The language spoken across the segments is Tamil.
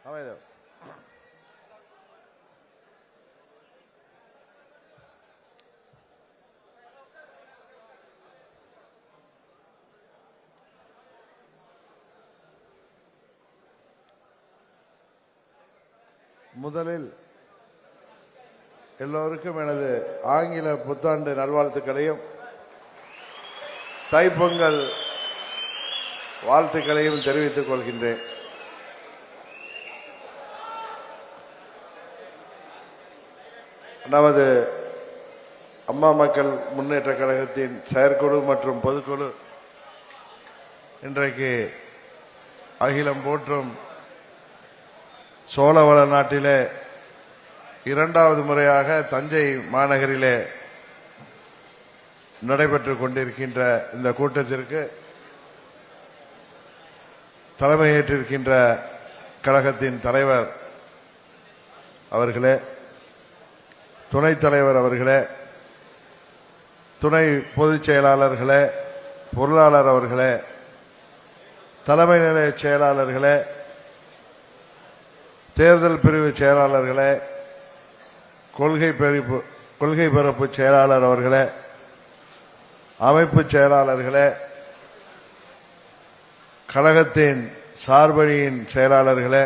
அமைதல். முதலில் எல்லோருக்கும் எனது ஆங்கில புத்தாண்டு நல்வாழ்த்துக்களையும் தைப்பொங்கல் வாழ்த்துக்களையும் தெரிவித்துக் கொள்கின்றேன். நமது அம்மா மக்கள் முன்னேற்ற கழகத்தின் செயற்குழு மற்றும் பொதுக்குழு இன்றைக்கு அகிலம் போற்றும் சோழவள நாட்டிலே இரண்டாவது முறையாக தஞ்சை மாநகரிலே நடைபெற்றுக் கொண்டிருக்கின்ற இந்த கூட்டத்திற்கு தலைமையேற்றிருக்கின்ற கழகத்தின் தலைவர் அவர்களே, துணைத் தலைவர் அவர்களே, துணை பொதுச் செயலாளர்களே, பொருளாளர் அவர்களே, தலைமை நிலைய செயலாளர்களே, தேர்தல் பிரிவு செயலாளர்களே, கொள்கை பரப்பு செயலாளர் அவர்களே, அமைப்பு செயலாளர்களே, கழகத்தின் சார்பணியின் செயலாளர்களே,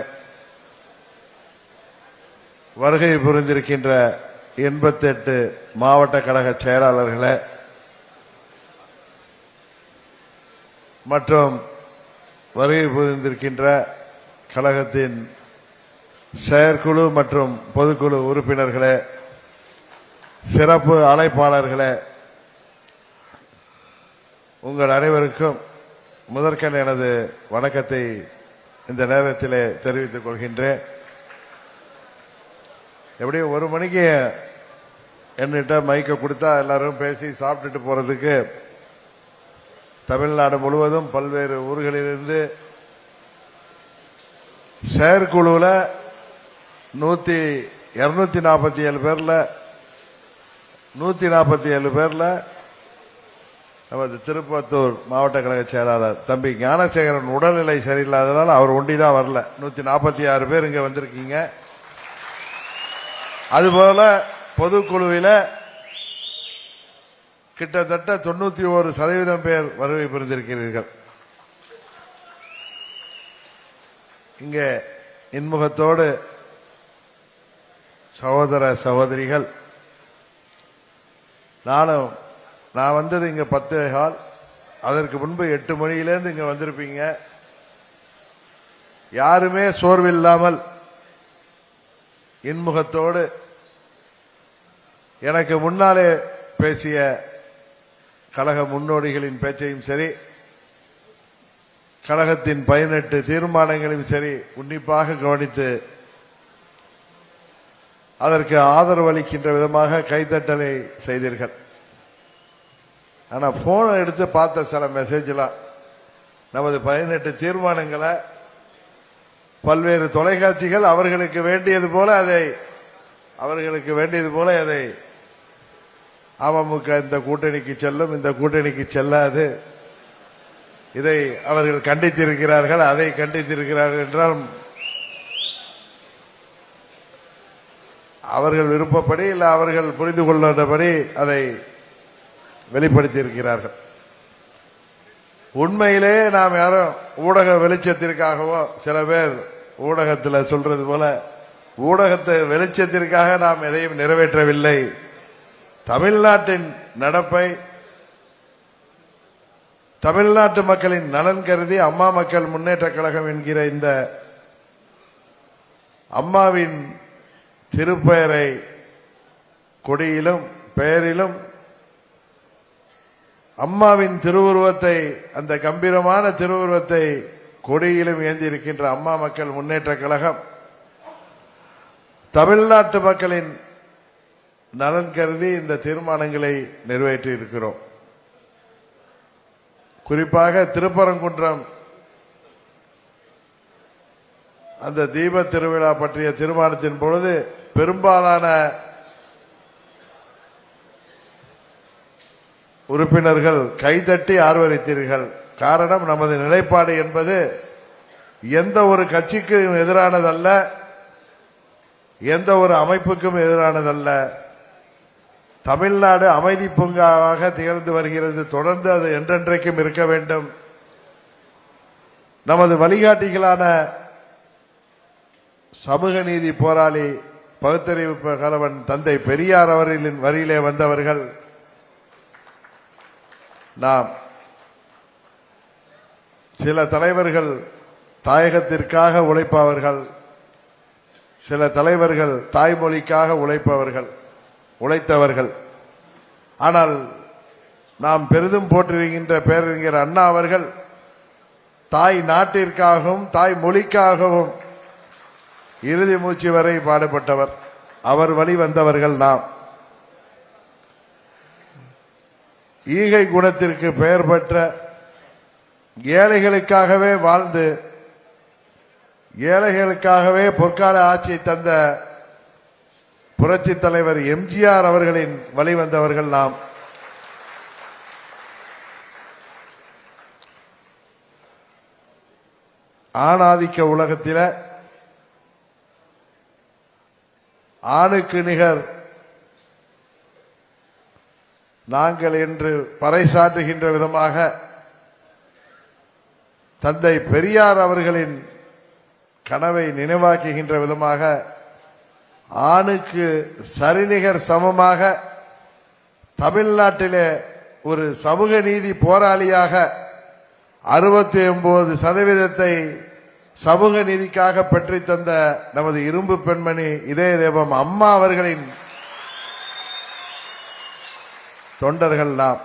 வருகை புரிந்திருக்கின்ற 88 மாவட்ட கழக செயலாளர்களே மற்றும் வருகை புரிந்திருக்கின்ற கழகத்தின் செயற்குழு மற்றும் பொதுக்குழு உறுப்பினர்களே, சிறப்பு அழைப்பாளர்களே, உங்கள் அனைவருக்கும் முதற்கண் எனது வணக்கத்தை இந்த நேரத்திலே தெரிவித்துக் கொள்கின்றேன். எப்படியும் 1 மணிக்கு என்கிட்ட மைக்க கொடுத்தா எல்லாரும் பேசி சாப்பிட்டுட்டு போறதுக்கு தமிழ்நாடு முழுவதும் பல்வேறு ஊர்களிலிருந்து செயற்குழுவில் 247 பேர்ல 147 பேர்ல நமது திருப்பத்தூர் மாவட்ட கழக செயலாளர் தம்பி ஞானசேகரன் உடல்நிலை சரியில்லாததால் அவர் ஒண்டிதான் வரல. 146 பேர் இங்க வந்திருக்கீங்க. அதுபோல பொதுக்குழுவில கிட்டத்தட்ட 91% பேர் வருகை புரிந்திருக்கிறீர்கள். இங்கே இன்முகத்தோடு சகோதர சகோதரிகள், நான் வந்தது இங்க 10:15, அதற்கு முன்பு 8 மணியிலேருந்து இங்க வந்திருப்பீங்க. யாருமே சோர்வில்லாமல் இன்முகத்தோடு எனக்கு முன்னாலே பேசிய கழக முன்னோடிகளின் பேச்சையும் சரி, கழகத்தின் 18 தீர்மானங்களையும் சரி உன்னிப்பாக கவனித்து அதற்கு ஆதரவு அளிக்கின்ற விதமாக கைதட்டலை செய்தீர்கள். ஆனா போனை எடுத்து பார்த்த சில மெசேஜ்லாம் நமது 18 தீர்மானங்களை பல்வேறு தொலைக்காட்சிகள் அவர்களுக்கு வேண்டியது போல அதை அமமுக இந்த கூட்டணிக்கு செல்லும், இந்த கூட்டணிக்கு செல்லாது, இதை அவர்கள் கண்டித்திருக்கிறார்கள், அதை கண்டித்திருக்கிறார்கள் என்றால் அவர்கள் விருப்பப்படி இல்லை அவர்கள் புரிந்து கொள்ளும்படி அதை வெளிப்படுத்தியிருக்கிறார்கள். உண்மையிலே நாம் யாரும் ஊடக வெளிச்சத்திற்காகவோ, சில பேர் ஊடகத்தில் சொல்றது போல ஊடகத்தை வெளிச்சத்திற்காக நாம் எதையும் நிறைவேற்றவில்லை. தமிழ்நாட்டின் நடப்பை, தமிழ்நாட்டு மக்களின் நலன் கருதி அம்மா மக்கள் முன்னேற்ற கழகம் என்கிற இந்த அம்மாவின் திருப்பெயரை கொடியிலும் பெயரிலும் அம்மாவின் திருவுருவத்தை, அந்த கம்பீரமான திருவுருவத்தை கொடியிலும் ஏந்தி இருக்கின்ற அம்மா மக்கள் முன்னேற்ற கழகம் தமிழ்நாட்டு மக்களின் நலன் கருதி இந்த தீர்மானங்களை நிறைவேற்றி இருக்கிறோம். குறிப்பாக திருப்பரங்குன்றம் அந்த தீப திருவிழா பற்றிய தீர்மானத்தின் பொழுது பெரும்பாலான உறுப்பினர்கள் கைதட்டி ஆர்வரித்தீர்கள். காரணம், நமது நிலைப்பாடு என்பது எந்த ஒரு கட்சிக்கும் எதிரானதல்ல, எந்த ஒரு அமைப்புக்கும் எதிரானதல்ல. தமிழ்நாடு அமைதி பூங்காவாக திகழ்ந்து வருகிறது. தொடர்ந்து அது என்றென்றைக்கும் இருக்க வேண்டும். நமது வழிகாட்டிகளான சமூக நீதி போராளி பகுத்தறிவு கலவன் தந்தை பெரியார் அவர்களின் வரியிலே வந்தவர்கள். நாம் சில தலைவர்கள் தாயகத்திற்காக உழைப்பவர்கள், சில தலைவர்கள் தாய்மொழிக்காக உழைத்தவர்கள். ஆனால் நாம் பெரிதும் போற்றிருக்கின்ற பேரறிஞர் அண்ணா அவர்கள் தாய் நாட்டிற்காகவும் தாய் மொழிக்காகவும் இறுதி மூச்சு வரை பாடுபட்டவர். அவர் வழி வந்தவர்கள் நாம். ஈகை குணத்திற்கு பெயர் பெற்ற, ஏழைகளுக்காகவே வாழ்ந்து ஏழைகளுக்காகவே பொற்கால ஆட்சி தந்த புரட்சி தலைவர் எம்ஜிஆர் அவர்களின் வழி வந்தவர்கள் நாம். ஆணாதிக்க உலகத்தில ஆணுக்கு நிகர் நாங்கள் என்று பறைசாற்றுகின்ற விதமாக தந்தை பெரியார் அவர்களின் கனவை நினைவாக்குகின்ற விதமாக ஆணுக்கு சரிநிகர் சமமாக தமிழ்நாட்டிலே ஒரு சமூக நீதி போராளியாக 69% சமூக நீதிக்காக பெற்று தந்த நமது இரும்பு பெண்மணி இதய தெய்வம் அம்மா அவர்களின் தொண்டர்கள் நாம்.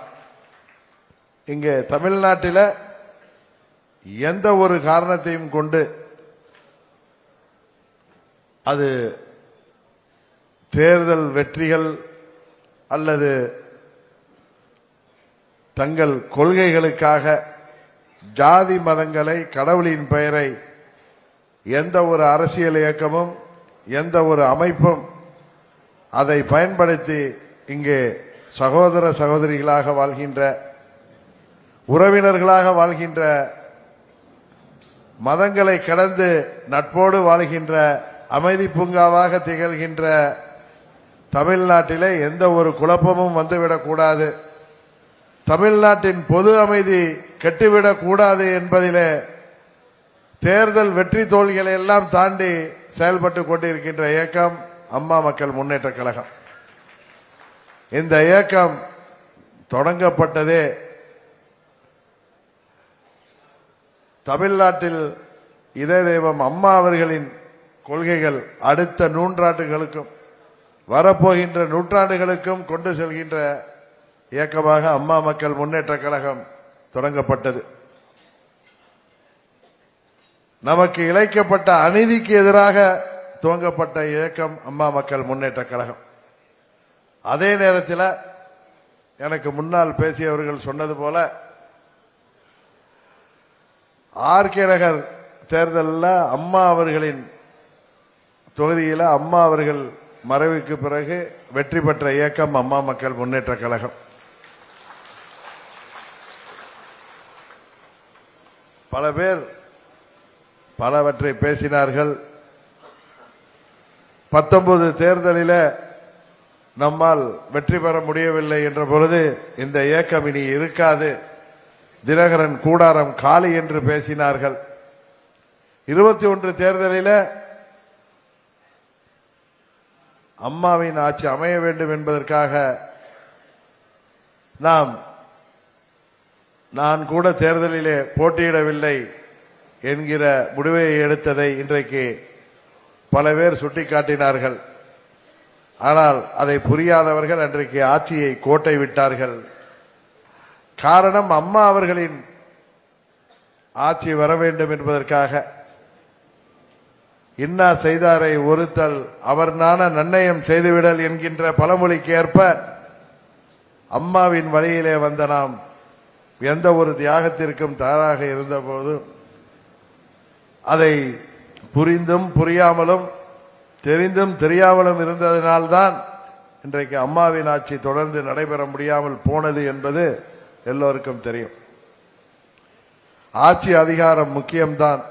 இங்கே தமிழ்நாட்டில் எந்த ஒரு காரணத்தையும் கொண்டு அது தேர்தல் வெற்றிகள் அல்லது தங்கள் கொள்கைகளுக்காக ஜாதி மதங்களை, கடவுளின் பெயரை எந்த ஒரு அரசியல் இயக்கமும் எந்த ஒரு அமைப்பும் அதை பயன்படுத்தி இங்கே சகோதர சகோதரிகளாக வாழ்கின்ற, உறவினர்களாக வாழ்கின்ற, மதங்களை கடந்து நட்போடு வாழ்கின்ற அமைதி பூங்காவாக திகழ்கின்ற தமிழ்நாட்டிலே எந்த ஒரு குழப்பமும் வந்துவிடக்கூடாது, தமிழ்நாட்டின் பொது அமைதி கெட்டுவிடக் கூடாது என்பதிலே தேர்தல் வெற்றி தோல்விகளை எல்லாம் தாண்டி செயல்பட்டு கொண்டிருக்கின்ற இயக்கம் அம்மா மக்கள் முன்னேற்ற கழகம். இந்த இயக்கம் தொடங்கப்பட்டதே தமிழ்நாட்டில் இதய தெய்வம் அம்மா அவர்களின் கொள்கைகள் அடுத்த நூற்றாண்டுகளுக்கும் வரப்போகின்ற நூற்றாண்டுகளுக்கும் கொண்டு செல்கின்ற இயக்கமாக அம்மா மக்கள் முன்னேற்ற கழகம் தொடங்கப்பட்டது. நமக்கு இழைக்கப்பட்ட அநீதிக்கு எதிராக துவங்கப்பட்ட இயக்கம் அம்மா மக்கள் முன்னேற்ற கழகம். அதே நேரத்தில் எனக்கு முன்னால் பேசியவர்கள் சொன்னது போல ஆர்கே நகர் தேர்தலில் அம்மா அவர்களின் தொகுதியில் அம்மா அவர்கள் மறைவுக்கு பிறகு வெற்றி பெற்ற இயக்கம் அம்மா மக்கள் முன்னேற்ற கழகம். பல பேர் பலவற்றை பேசினார்கள். 19 தேர்தலில் நம்மால் வெற்றி பெற முடியவில்லை என்ற பொழுது இந்த இயக்கம் இனி இருக்காது, தினகரன் கூடாரம் காலி என்று பேசினார்கள். 21 தேர்தலில் அம்மாவின் ஆட்சி அமைய வேண்டும் என்பதற்காக நான் கூட தேர்தலிலே போட்டியிடவில்லை என்கிற முடிவை எடுத்ததை இன்றைக்கு பல பேர் சுட்டிக்காட்டினார்கள். ஆனால் அதை புரியாதவர்கள் அன்றைக்கு ஆட்சியை கோட்டை விட்டார்கள். காரணம், அம்மா அவர்களின் ஆட்சி வர வேண்டும் என்பதற்காக இன்னா செய்தாரை ஒருத்தல் அவர் நான நன்னயம் செய்துவிடல் என்கின்ற பழமொழிக்கு ஏற்ப அம்மாவின் வழியிலே வந்த நாம் எந்த ஒரு தியாகத்திற்கும் தயாராக இருந்தபோது அதை புரிந்தும் புரியாமலும் தெரிந்தும் தெரியாமலும் இருந்ததினால்தான் இன்றைக்கு அம்மாவின் ஆட்சி தொடர்ந்து நடைபெற முடியாமல் போனது என்பது எல்லோருக்கும் தெரியும். ஆட்சி அதிகாரம் முக்கியம்தான்,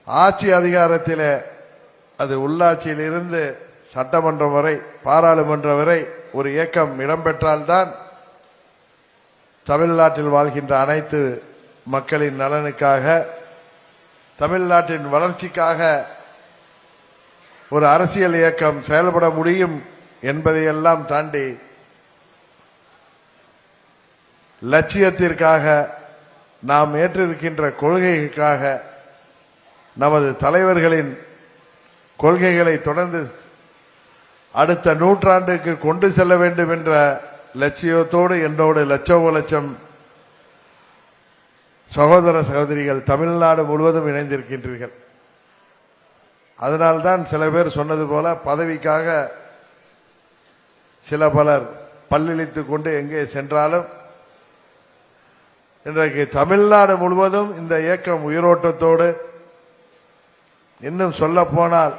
ஆட்சி அதிகாரத்திலே அது உள்ளாட்சியிலிருந்து சட்டமன்றம் வரை பாராளுமன்றம் வரை ஒரு இயக்கம் இடம்பெற்றால்தான் தமிழ்நாட்டில் வாழ்கின்ற அனைத்து மக்களின் நலனுக்காக தமிழ்நாட்டின் வளர்ச்சிக்காக ஒரு அரசியல் இயக்கம் செயல்பட முடியும் என்பதையெல்லாம் தாண்டி லட்சியத்திற்காக நாம் ஏற்றிருக்கின்ற கொள்கைக்காக நமது தலைவர்களின் கொள்கைகளை தொடர்ந்து அடுத்த நூற்றாண்டுக்கு கொண்டு செல்ல வேண்டும் என்ற லட்சியத்தோடு என்னோடு லட்சம் சகோதர சகோதரிகள் தமிழ்நாடு முழுவதும் இணைந்திருக்கின்றீர்கள். அதனால்தான் சில பேர் சொன்னது போல பதவிக்காக சில பலர் பல்லிழித்துக் கொண்டு எங்கே சென்றாலும் இன்றைக்கு தமிழ்நாடு முழுவதும் இந்த இயக்கம் உயிரோட்டத்தோடு, இன்னும் சொல்ல போனால்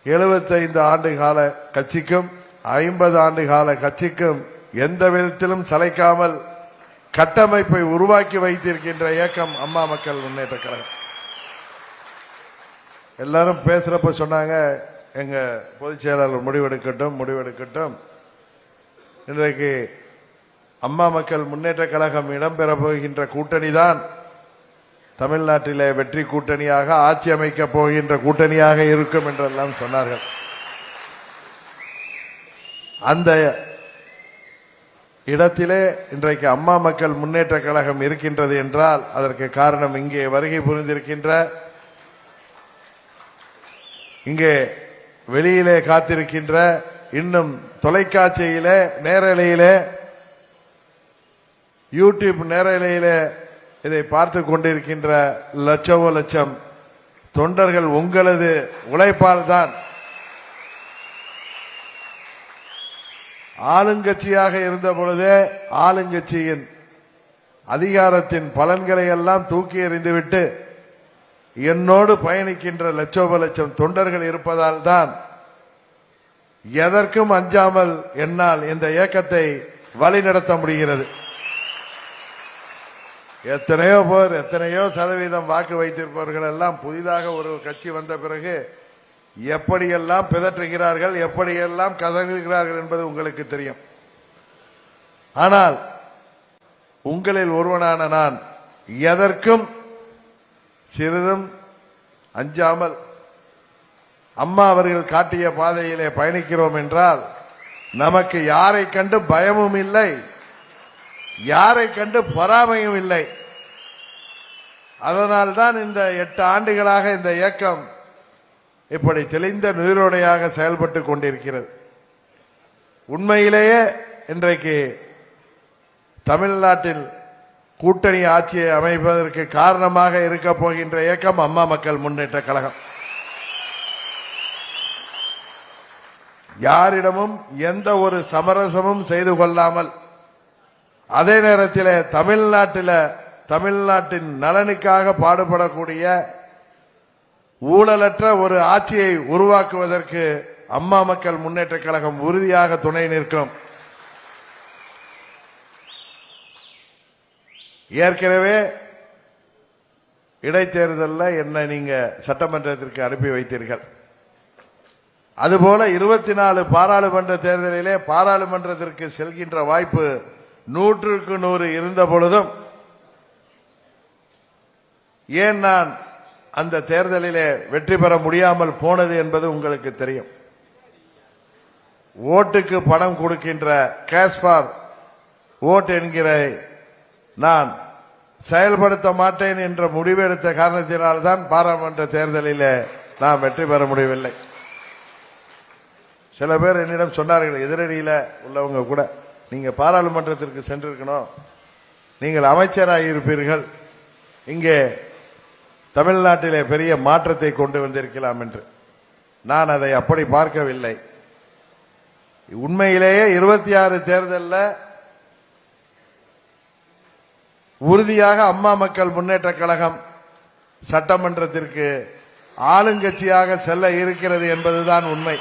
75 ஆண்டு கால கட்சிக்கும் 50 ஆண்டு கால கட்சிக்கும் எந்த விதத்திலும் சளைக்காமல் கட்டமைப்பை உருவாக்கி வைத்திருக்கின்ற இயக்கம் அம்மா மக்கள் முன்னேற்ற கழகம். எல்லாரும் பேசுறப்ப சொன்னாங்க, எங்க பொதுச் செயலாளர் முடிவெடுக்கட்டும். இன்றைக்கு அம்மா மக்கள் முன்னேற்ற கழகம் இடம்பெற போகின்ற கூட்டணி தான் தமிழ்நாட்டிலே வெற்றி கூட்டணியாக, ஆட்சி அமைக்க போகின்ற கூட்டணியாக இருக்கும் என்றெல்லாம் சொன்னார்கள். அந்த இடத்திலே இன்றைக்கு அம்மா மக்கள் முன்னேற்ற கழகம் இருக்கின்றது என்றால் அதற்கு காரணம் இங்கே வருகை புரிந்திருக்கின்ற, இங்கே வெளியிலே காத்திருக்கின்ற, இன்னும் தொலைக்காட்சியிலே நேரலையிலே யூடியூப் நேரலையிலே இதை பார்த்து கொண்டிருக்கின்ற லட்சம் தொண்டர்கள் உங்களது உழைப்பால் தான் ஆளுங்கட்சியாக இருந்த பொழுதே ஆளுங்கட்சியின் அதிகாரத்தின் பலன்களை எல்லாம் தூக்கி எறிந்துவிட்டு என்னோடு பயணிக்கின்ற லட்சம் தொண்டர்கள் இருப்பதால் தான் எதற்கும் அஞ்சாமல் என்னால் இந்த இயக்கத்தை வழிநடத்த முடிகிறது. எத்தனையோ பேர் எத்தனையோ சதவீதம் வாக்கு வைத்திருப்பவர்கள் எல்லாம் புதிதாக ஒரு கட்சி வந்த பிறகு எப்படியெல்லாம் பிதற்றுகிறார்கள், எப்படியெல்லாம் கதறுகிறார்கள் என்பது உங்களுக்கு தெரியும். ஆனால் உங்களில் ஒருவனான நான் எதற்கும் சிறிதும் அஞ்சாமல் அம்மா அவர்கள் காட்டிய பாதையிலே பயணிக்கிறோம் என்றால் நமக்கு யாரை கண்டு பயமும் இல்லை, யாரை கண்டு பொறாமையும் இல்லை. அதனால்தான் இந்த 8 ஆண்டுகளாக இந்த இயக்கம் இப்படி தெளிந்த நீரோடையாக செயல்பட்டு கொண்டிருக்கிறது. உண்மையிலேயே இன்றைக்கு தமிழ்நாட்டில் கூட்டணி ஆட்சியை அமைப்பதற்கு காரணமாக இருக்க போகின்ற இயக்கம் அம்மா மக்கள் முன்னேற்ற கழகம். யாரிடமும் எந்த ஒரு சமரசமும் செய்து கொள்ளாமல், அதே நேரத்தில் தமிழ்நாட்டின் நலனுக்காக பாடுபடக்கூடிய ஊழலற்ற ஒரு ஆட்சியை உருவாக்குவதற்கு அம்மா மக்கள் முன்னேற்ற கழகம் உறுதியாக துணை நிற்கும். ஏற்கனவே இடைத்தேர்தலில் என்ன நீங்க சட்டமன்றத்திற்கு அனுப்பி வைத்தீர்கள். அதுபோல 24 பாராளுமன்ற தேர்தலிலே பாராளுமன்றத்திற்கு செல்கின்ற வாய்ப்பு 100க்கு 100 இருந்த பொழுதும் ஏன் நான் அந்த தேர்தலிலே வெற்றி பெற முடியாமல் போனது என்பது உங்களுக்கு தெரியும். ஓட்டுக்கு பணம் கொடுக்கின்ற கேஷ் ஃபார் ஓட் என்கிற நான் செயல்படுத்த மாட்டேன் என்ற முடிவெடுத்த காரணத்தினால்தான் பாராளுமன்ற தேர்தலில் நாம் வெற்றி பெற முடியவில்லை. சில பேர் என்னிடம் சொன்னார்கள், எதிரடியில் உள்ளவங்க கூட, நீங்க பாராளுமன்றத்திற்கு சென்றிருக்கணும், நீங்கள் அமைச்சராக இருப்பீர்கள், இங்கே தமிழ்நாட்டிலே பெரிய மாற்றத்தை கொண்டு வந்திருக்கலாம் என்று. நான் அதை அப்படி பார்க்கவில்லை. உண்மையிலேயே 26 தேர்தலில் உறுதியாக அம்மா மக்கள் முன்னேற்ற கழகம் சட்டமன்றத்திற்கு ஆளுங்கட்சியாக செல்ல இருக்கிறது என்பதுதான் உண்மை.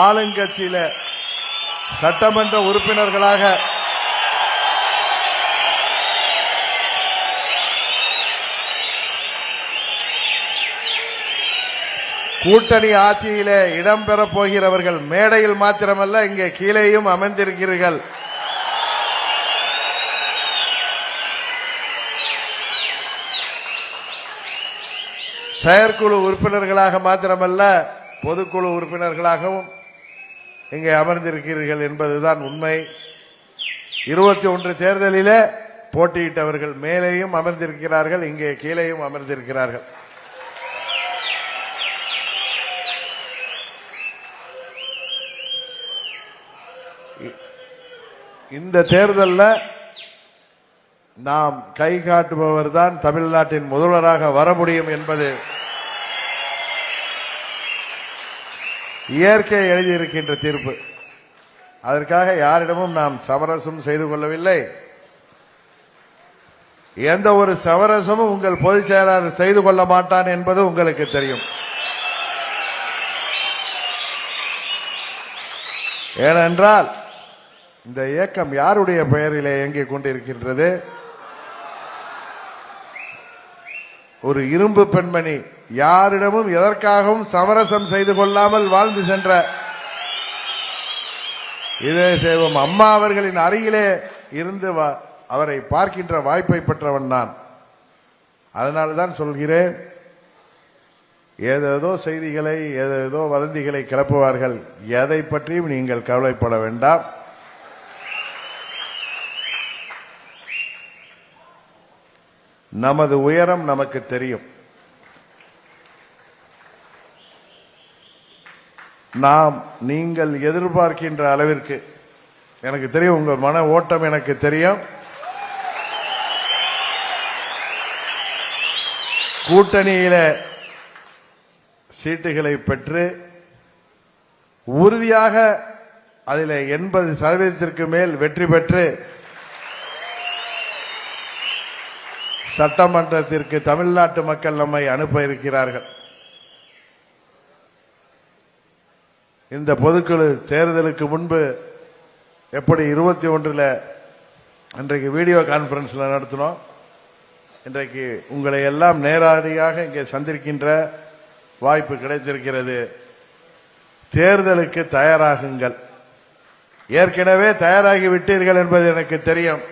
ஆளுங்கட்சியில சட்டமன்ற உறுப்பினர்களாக கூட்டணி ஆட்சியிலே இடம்பெறப் போகிறவர்கள் மேடையில் மாத்திரமல்ல இங்கே கீழேயும் அமர்ந்திருக்கிறீர்கள். செயற்குழு உறுப்பினர்களாக மாத்திரமல்ல பொதுக்குழு உறுப்பினர்களாகவும் இங்கே அமர்ந்திருக்கிறீர்கள் என்பதுதான் உண்மை. 21 தேர்தலிலே போட்டியிட்டவர்கள் மேலேயும் அமர்ந்திருக்கிறார்கள், இங்கே கீழேயும் அமர்ந்திருக்கிறார்கள். இந்த தேர்தலில் நாம் கை காட்டுபவர் தான் தமிழ்நாட்டின் முதல்வராக வர முடியும் என்பது இயற்கை எழுதியிருக்கின்ற தீர்ப்பு. அதற்காக யாரிடமும் நாம் சமரசம் செய்து கொள்ளவில்லை. எந்த ஒரு சமரசமும் உங்கள் பொதுச் செயலாளர் செய்து கொள்ள மாட்டான் என்பது உங்களுக்கு தெரியும். ஏனென்றால் இந்த இயக்கம் யாருடைய பெயரிலே இயங்கிக் கொண்டிருக்கின்றது? ஒரு இரும்பு பெண்மணி, யாரிடமும் எதற்காகவும் சமரசம் செய்து கொள்ளாமல் வாழ்ந்து சென்ற இதே செய்வோம் அம்மா அவர்களின் அருகிலே இருந்து அவரை பார்க்கின்ற வாய்ப்பை பெற்றவன் நான். அதனால்தான் சொல்கிறேன், ஏதேதோ செய்திகளை ஏதேதோ வதந்திகளை கிளப்புவார்கள். எதை பற்றியும் நீங்கள் கவலைப்பட வேண்டாம். நமது உயரம் நமக்கு தெரியும். நாம் நீங்கள் எதிர்பார்க்கின்ற அளவிற்கு எனக்கு தெரியும். உங்கள் மன ஓட்டம் எனக்கு தெரியும். கூட்டணியில சீட்டுகளை பெற்று உறுதியாக அதில் 80% மேல் வெற்றி பெற்று சட்டமன்றத்திற்கு தமிழ்நாட்டு மக்கள் நம்மை அனுப்ப இருக்கிறார்கள். இந்த பொதுக்குழு தேர்தலுக்கு முன்பு எப்படி 21 இன்றைக்கு வீடியோ கான்பரன்ஸ்ல நடத்தினோம். இன்றைக்கு உங்களை எல்லாம் நேரடியாக இங்கே சந்திக்கின்ற வாய்ப்பு கிடைத்திருக்கிறது. தேர்தலுக்கு தயாராகுங்கள். ஏற்கனவே தயாராகி விட்டீர்கள் என்பது எனக்கு தெரியும்.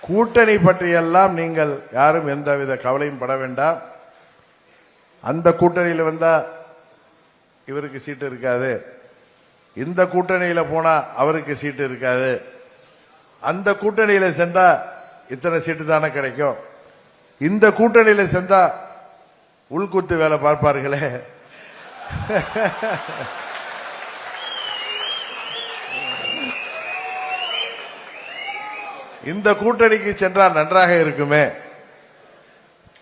கூட்டணி பற்றியெல்லாம் நீங்கள் யாரும் எந்தவித கவலையும் பட வேண்டாம். அந்த கூட்டணியில் வந்தா இவருக்கு சீட்டு இருக்காது, இந்த கூட்டணியில போனா அவருக்கு சீட்டு இருக்காது, அந்த கூட்டணியில சென்றா இத்தனை சீட்டு தானே கிடைக்கும், இந்த கூட்டணியில சென்றா உள்குத்து வேலை பார்ப்பார்களே. இந்த கூட்டணிக்கு சென்றால் நன்றாக இருக்குமே.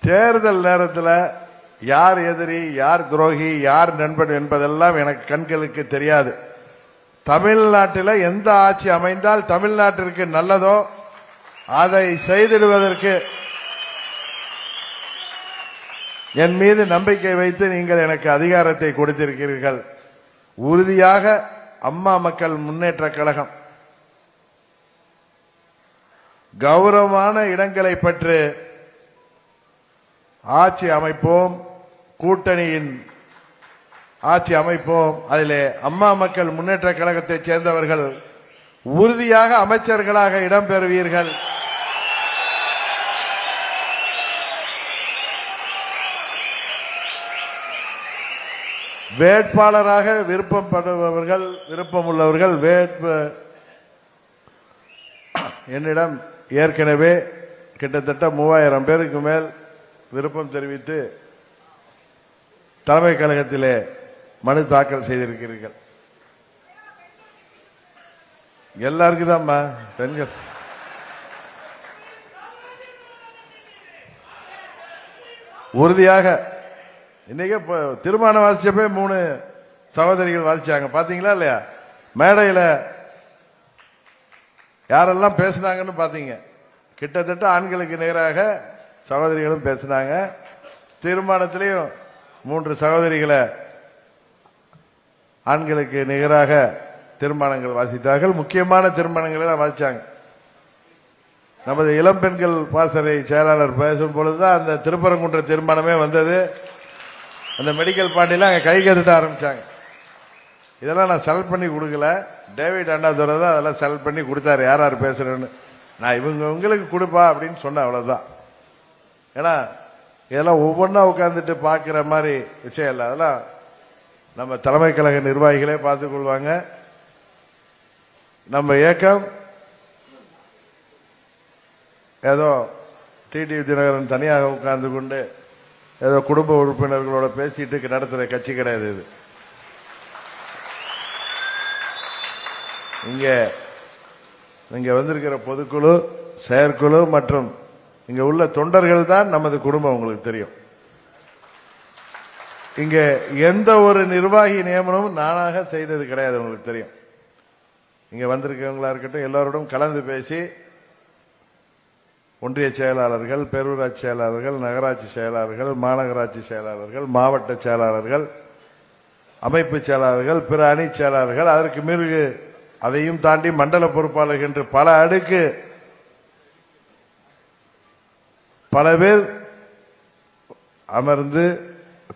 தேர்தல் நேரத்தில் யார் எதிரி, யார் துரோகி, யார் நண்பன் என்பதெல்லாம் எனக்கு கண்களுக்கு தெரியாது. தமிழ்நாட்டில் எந்த ஆட்சி அமைந்தால் தமிழ்நாட்டிற்கு நல்லதோ அதை செய்திடுவதற்கு என் மீது நம்பிக்கை வைத்து நீங்கள் எனக்கு அதிகாரத்தை கொடுத்திருக்கிறீர்கள். உறுதியாக அம்மா மக்கள் முன்னேற்ற கழகம் கௌரவமான இடங்களை பெற்று ஆட்சி அமைப்போம், கூட்டணியின் ஆட்சி அமைப்போம். அதிலே அம்மா மக்கள் முன்னேற்ற கழகத்தைச் சேர்ந்தவர்கள் உறுதியாக அமைச்சர்களாக இடம்பெறுவீர்கள். வேட்பாளராக விருப்பப்படுபவர்கள், விருப்பமுள்ளவர்கள் என்னிடம் ஏற்கனவே கிட்டத்தட்ட 3000 பேருக்கு மேல் விருப்பம் தெரிவித்து தலைமை கழகத்திலே மனு தாக்கல் செய்திருக்கிறீர்கள். எல்லாருக்கும் தான்மா பெண்கள். உறுதியாக இன்னைக்கு தீர்மானம் வாசிச்சப்பே 3 சகோதரிகள் வாசிச்சாங்க. பாத்தீங்களா இல்லையா? மேடையில் யாரெல்லாம் பேசினாங்கன்னு பாத்தீங்க. கிட்டத்தட்ட ஆண்களுக்கு நேராக சகோதரிகளும் பேசினாங்க. தீர்மானத்திலையும் 3 சகோதரிகளை ஆண்களுக்கு நிகராக தீர்மானங்கள் வாசித்தார்கள். முக்கியமான தீர்மானங்களை வாசிச்சாங்க. நமது இளம் பெண்கள் பாசறை செயலாளர் பேசும் பொழுதுதான் அந்த திருப்பரங்குன்ற தீர்மானமே வந்தது. அந்த மெடிக்கல் பாண்டியில அங்க கை கட்டுட்ட ஆரம்பிச்சாங்க. இதெல்லாம் நான் செலக்ட் பண்ணி கொடுக்கல, டேவிட் அண்ணாதுரை தான் அதெல்லாம் செலக்ட் பண்ணி கொடுத்தாரு. யார் யார் பேசுறேன்னு நான் உங்களுக்கு கொடுப்பா அப்படின்னு சொன்னேன், அவ்வளவுதான். ஏன்னா இதெல்லாம் ஒவ்வொன்றா உட்கார்ந்துட்டு பார்க்குற மாதிரி விஷயம் இல்லை. அதெல்லாம் நம்ம தலைமை கழக நிர்வாகிகளே பார்த்துக் கொள்வாங்க. நம்ம இயக்கம் ஏதோ டிடிவி தினகரன் தனியாக உட்கார்ந்து கொண்டு ஏதோ குடும்ப உறுப்பினர்களோட பேசிட்டு நடத்துகிற கட்சி கிடையாது. இது இங்க வந்திருக்கிற பொதுக்குழு, செயற்குழு மற்றும் இங்க உள்ள தொண்டர்கள் தான் நமது குடும்பம். உங்களுக்கு தெரியும், இங்க எந்த ஒரு நிர்வாகி நியமனமும் நானாக செய்தது கிடையாது. உங்களுக்கு தெரியும், இங்க வந்திருக்கிறவங்களா இருக்கட்டும் எல்லாரோடும் கலந்து பேசி ஒன்றிய செயலாளர்கள், பேரூராட்சி செயலாளர்கள், நகராட்சி செயலாளர்கள், மாநகராட்சி செயலாளர்கள், மாவட்ட செயலாளர்கள், அமைப்பு செயலாளர்கள், பிற அணி செயலாளர்கள், அதற்கு மீறி அதையும் தாண்டி மண்டல பொறுப்பாளர்கள் என்று பல அடுக்கு பல பேர் அமர்ந்து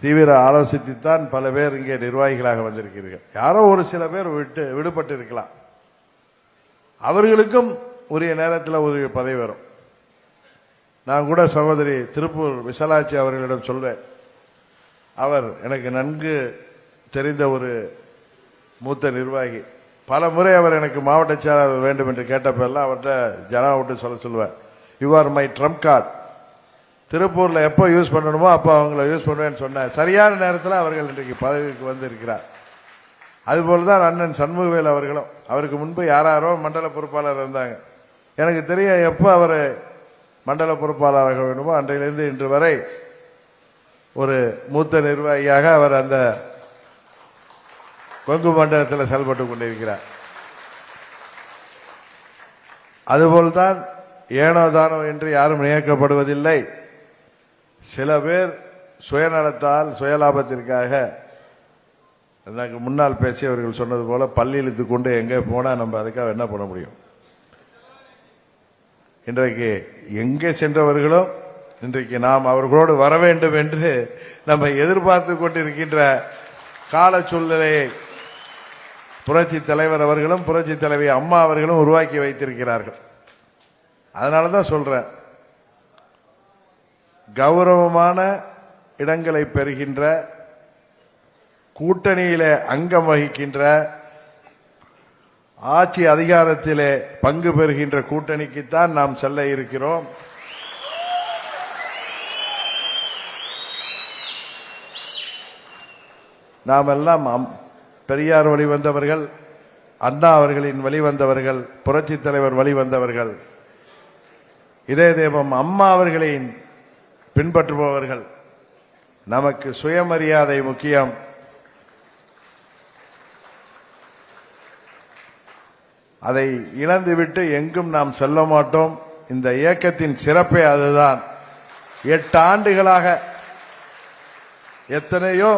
தீவிர ஆலோசித்துத்தான் பல பேர் இங்கே நிர்வாகிகளாக வந்திருக்கிறீர்கள். யாரோ ஒரு சில பேர் விடுபட்டு இருக்கலாம். அவர்களுக்கும் உரிய நேரத்தில் உரிய பதவி வரும். நான் கூட சகோதரி திருப்பூர் விசாலாட்சி அவர்களிடம் சொல்வேன். அவர் எனக்கு நன்கு தெரிந்த ஒரு மூத்த நிர்வாகி. பல முறை அவர் எனக்கு மாவட்ட செயலாளர் வேண்டும் என்று கேட்டப்பெல்லாம் அவர்கிட்ட ஜனா விட்டு சொல்லுவேன், you are my Trump card. திருப்பூர்ல எப்போ யூஸ் பண்ணணுமோ அப்போ அவங்கள யூஸ் பண்ணுவேன்னு சொன்னேன். சரியான நேரத்தில் அவர்கள் இன்றைக்கு பதவிக்கு வந்து இருக்கிறார். அதுபோலதான் அண்ணன் சண்முகவேல் அவர்களும். அவருக்கு முன்பு யாரோ மண்டல பொறுப்பாளர் இருந்தாங்க. எனக்கு தெரியும் எப்போ அவர் மண்டல பொறுப்பாளராக வேண்டுமோ அன்றையிலிருந்து இன்று வரை ஒரு மூத்த நிர்வாகியாக அவர் அந்த கொங்கு மண்டலத்தில் செயல்பட்டுக் கொண்டிருக்கிறார். அதுபோல்தான் ஏனோ தானோ என்று யாரும் நியமிக்கப்படுவதில்லை. சில பேர் சுயநலத்தால் சுயலாபத்திற்காக எனக்கு முன்னால் பேசியவர்கள் சொன்னது போல பள்ளி இழுத்து கொண்டு எங்கே போனா நம்ம அதுக்காக என்ன பண்ண முடியும்? இன்றைக்கு எங்கே சென்றவர்களும் இன்றைக்கு நாம் அவர்களோடு வர வேண்டும் என்று நம்ம எதிர்பார்த்து கொண்டிருக்கின்ற கால சூழ்நிலையை புரட்சி தலைவர் அவர்களும் புரட்சி தலைவி அம்மா அவர்களும் உருவாக்கி வைத்திருக்கிறார்கள். அதனாலதான் சொல்றேன், கௌரவமான இடங்களை பெறுகின்ற கூட்டணியிலே அங்கம் வகிக்கின்ற ஆட்சி அதிகாரத்திலே பங்கு பெறுகின்ற கூட்டணிக்குத்தான் நாம் செல்ல இருக்கிறோம். நாம் எல்லாம் பெரியார் வழி வந்தவர்கள், அண்ணா அவர்களின் வழி வந்தவர்கள், புரட்சி தலைவர் வழி வந்தவர்கள், இதே தெய்வம் அம்மா அவர்களின் பின்பற்றுபவர்கள். நமக்கு சுயமரியாதை முக்கியம். அதை இழந்துவிட்டு எங்கும் நாம் செல்ல மாட்டோம். இந்த இயக்கத்தின் சிறப்பே அதுதான். 8 ஆண்டுகளாக எத்தனையோ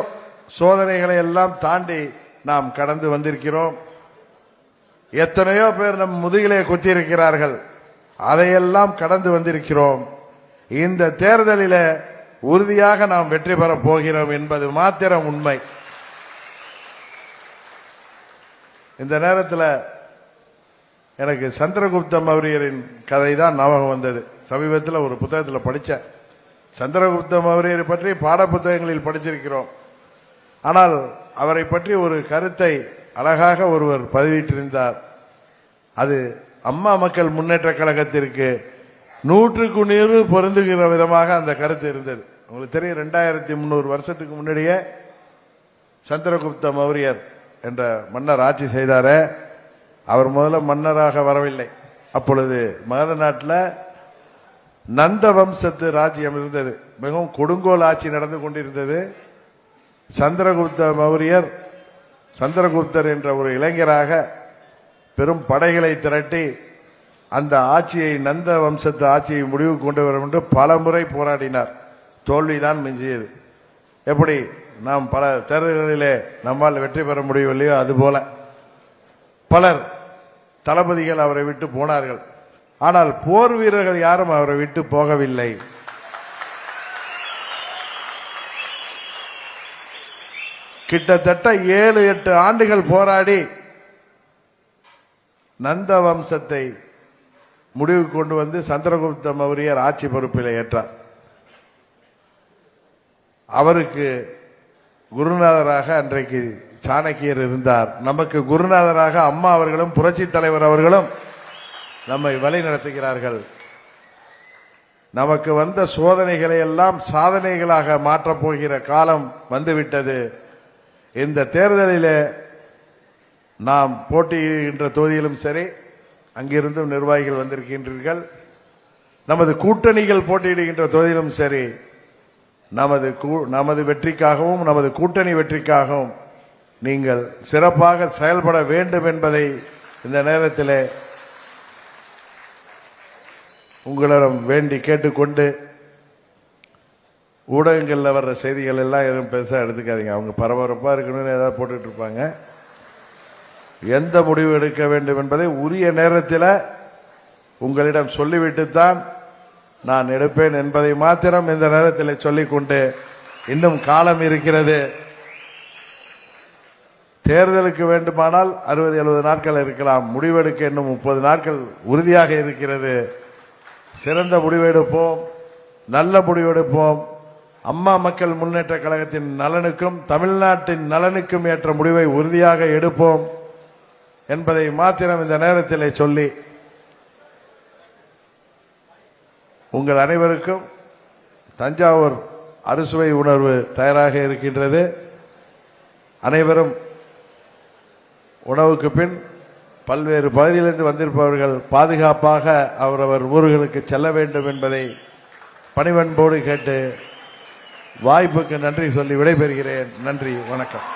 சோதனைகளை எல்லாம் தாண்டி நாம் கடந்து வந்திருக்கிறோம். எத்தனையோ பேர் நம் முதுகிலே குத்தியிருக்கிறார்கள். அதையெல்லாம் கடந்து வந்திருக்கிறோம். இந்த தேர்தலில் உறுதியாக நாம் வெற்றி பெறப் போகிறோம் என்பது மாத்திரம் உண்மை. இந்த நேரத்தில் எனக்கு சந்திரகுப்த மௌரியரின் கதை தான் ஞாபகம் வந்தது. சமீபத்தில் ஒரு புத்தகத்தில் படித்தேன். சந்திரகுப்த மௌரியரை பற்றி பாட புத்தகங்களில் படிச்சிருக்கிறோம். ஆனால் அவரை பற்றி ஒரு கருத்தை அழகாக ஒருவர் பதிவிட்டிருந்தார். அது அம்மா மக்கள் முன்னேற்ற கழகத்திற்கு 100க்கு 100 பொருந்துகிற விதமாக அந்த கருத்து இருந்தது. உங்களுக்கு தெரியும், 2300 வருஷத்துக்கு முன்னாடியே சந்திரகுப்த மௌரியர் என்ற மன்னர் ஆட்சி செய்தாரே. அவர் முதல்ல மன்னராக வரவில்லை. அப்பொழுது மகத நாட்டில் நந்த வம்சத்து ராஜ்யம் இருந்தது. மிகவும் கொடுங்கோல் ஆட்சி நடந்து கொண்டிருந்தது. சந்திரகுப்த மௌரியர், சந்திரகுப்தர் என்ற ஒரு இளைஞராக பெரும் படைகளை திரட்டி அந்த ஆட்சியை, நந்த வம்சத்து ஆட்சியை முடிவுக்கு கொண்டு வரும் என்று பல முறை போராடினார். தோல்விதான் மிஞ்சியது. எப்படி நாம் பல தேர்தல்களிலே நம்மால் வெற்றி பெற முடியவில்லையோ அதுபோல பலர் தளபதிகள் அவரை விட்டு போனார்கள். ஆனால் போர் வீரர்கள் யாரும் அவரை விட்டு போகவில்லை. கிட்டத்தட்ட 7-8 ஆண்டுகள் போராடி நந்த வம்சத்தை முடிவுக்கு கொண்டு வந்து சந்திரகுப்த மௌரியர் ஆட்சி பொறுப்பில் ஏற்றார். அவருக்கு குருநாதராக அன்றைக்கு சாணக்கியர் இருந்தார். நமக்கு குருநாதராக அம்மா அவர்களும் புரட்சி தலைவர் அவர்களும் நம்மை வழி நடத்துகிறார்கள். நமக்கு வந்த சோதனைகளை எல்லாம் சாதனைகளாக மாற்றப் போகிற காலம் வந்துவிட்டது. இந்த தேர்தலிலே நாம் போட்டியிடுகின்ற தொகுதியிலும் சரி, அங்கிருந்தும் நிர்வாகிகள் வந்திருக்கின்றீர்கள். நமது கூட்டணிகள் போட்டியிடுகின்ற தொகுதியிலும் சரி, நமது வெற்றிக்காகவும் நமது கூட்டணி வெற்றிக்காகவும் நீங்கள் சிறப்பாக செயல்பட வேண்டும் என்பதை இந்த நேரத்தில் உங்களிடம் வேண்டி கேட்டுக்கொண்டு, ஊடகங்களில் வர்ற செய்திகள் எல்லாம் எதுவும் பெருசாக எடுத்துக்காதீங்க. அவங்க பரபரப்பாக இருக்கணும்னு ஏதாவது போட்டுட்டு இருப்பாங்க. எந்த முடிவு எடுக்க வேண்டும் என்பதை உரிய நேரத்தில் உங்களிடம் சொல்லிவிட்டுத்தான் நான் எடுப்பேன் என்பதை மாத்திரம் இந்த நேரத்தில் சொல்லிக்கொண்டு, இன்னும் காலம் இருக்கிறது. தேர்தலுக்கு வேண்டுமானால் 60-70 நாட்கள் இருக்கலாம். முடிவெடுக்க இன்னும் 30 நாட்கள் உறுதியாக இருக்கிறது. சிறந்த முடிவெடுப்போம், நல்ல முடிவெடுப்போம். அம்மா மக்கள் முன்னேற்ற கழகத்தின் நலனுக்கும் தமிழ்நாட்டின் நலனுக்கும் ஏற்ற முடிவை உறுதியாக எடுப்போம் என்பதை மாத்திரம் இந்த நேரத்தில் சொல்லி, உங்கள் அனைவருக்கும் தஞ்சாவூர் அறுசுவை உணர்வு தயாராக இருக்கின்றது. அனைவரும் உணவுக்கு பின் பல்வேறு பகுதியிலிருந்து வந்திருப்பவர்கள் பாதுகாப்பாக அவரவர் ஊர்களுக்கு செல்ல வேண்டும் என்பதை பணிவன்போடு கேட்டு வாய்ப்புக்கு நன்றி சொல்லி விடைபெறுகிறேன். நன்றி, வணக்கம்.